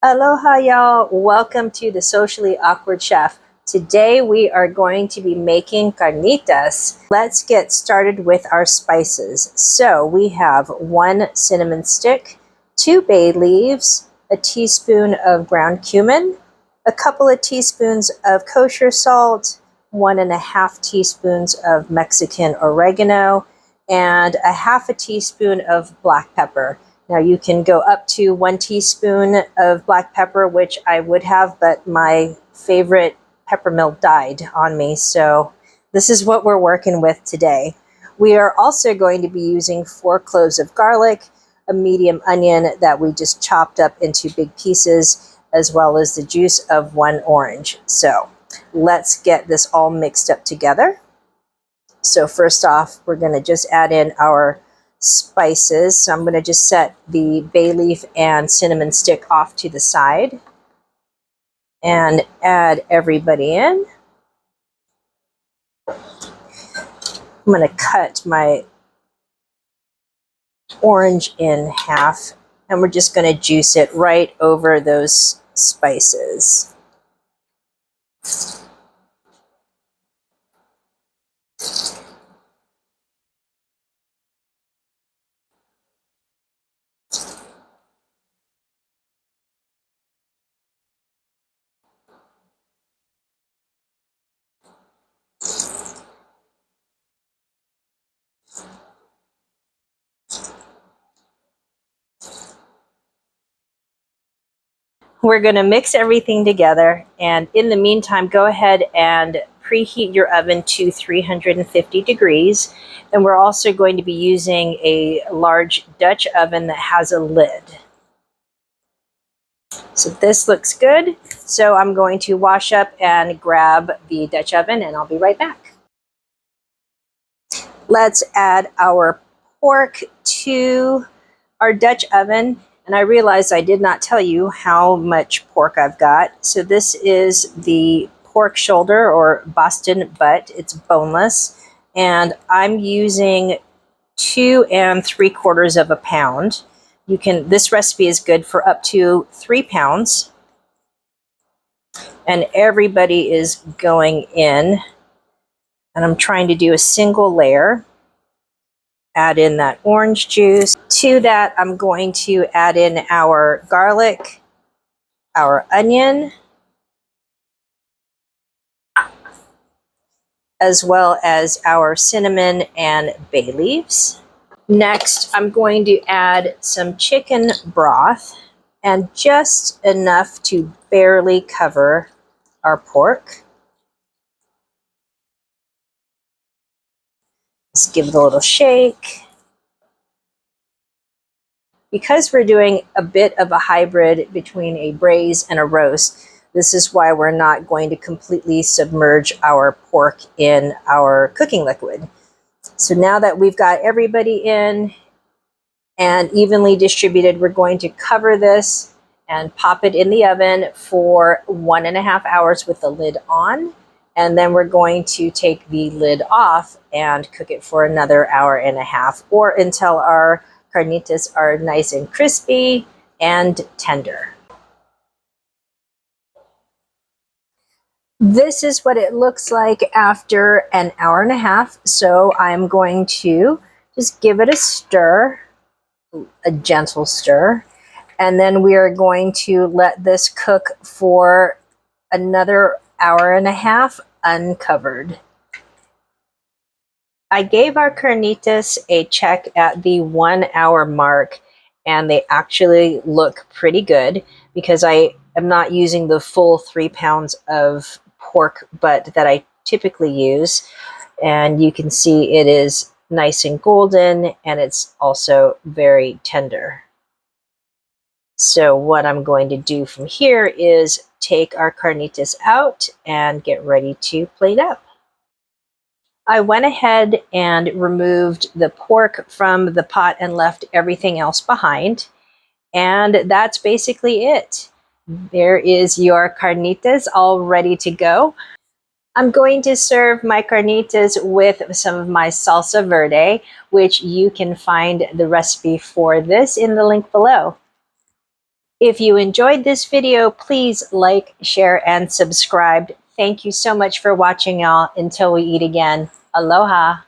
Aloha, y'all. Welcome to the Socially Awkward Chef. Today we are going to be making carnitas. Let's get started with our spices. So we have 1 cinnamon stick, 2 bay leaves, a teaspoon of ground cumin, a couple of teaspoons of kosher salt, 1.5 teaspoons of Mexican oregano, and a half a teaspoon of black pepper. Now you can go up to 1 teaspoon of black pepper, which I would have, but my favorite peppermill died on me. So this is what we're working with today. We are also going to be using 4 cloves of garlic, a medium onion that we just chopped up into big pieces, as well as the juice of 1 orange. So let's get this all mixed up together. So first off, we're going to just add in our spices. So I'm going to just set the bay leaf and cinnamon stick off to the side and add everybody in. I'm going to cut my orange in half and we're just going to juice it right over those spices. We're going to mix everything together, and in the meantime, go ahead and preheat your oven to 350 degrees. And we're also going to be using a large Dutch oven that has a lid. So this looks good. So I'm going to wash up and grab the Dutch oven, and I'll be right back. Let's add our pork to our Dutch oven. And I realized I did not tell you how much pork I've got. So this is the pork shoulder or Boston butt. It's boneless. And I'm using 2 3/4 pounds. This recipe is good for up to 3 pounds. And everybody is going in. And I'm trying to do a single layer. Add in that orange juice. To that, I'm going to add in our garlic, our onion, as well as our cinnamon and bay leaves. Next, I'm going to add some chicken broth and just enough to barely cover our pork. Just give it a little shake. Because we're doing a bit of a hybrid between a braise and a roast, this is why we're not going to completely submerge our pork in our cooking liquid. So now that we've got everybody in and evenly distributed, we're going to cover this and pop it in the oven for 1.5 hours with the lid on. And then we're going to take the lid off and cook it for another 1.5 hours or until our carnitas are nice and crispy and tender. This is what it looks like after 1.5 hours. So I'm going to just give it a stir, a gentle stir, and then we are going to let this cook for another 1.5 hours uncovered. I gave our carnitas a check at the 1 hour mark, and they actually look pretty good because I am not using the full 3 pounds of pork butt that I typically use. And you can see it is nice and golden, and it's also very tender. So what I'm going to do from here is take our carnitas out and get ready to plate up. I went ahead and removed the pork from the pot and left everything else behind. And that's basically it. There is your carnitas all ready to go. I'm going to serve my carnitas with some of my salsa verde, which you can find the recipe for this in the link below. If you enjoyed this video, please like, share, and subscribe. Thank you so much for watching, y'all. Until we eat again, aloha.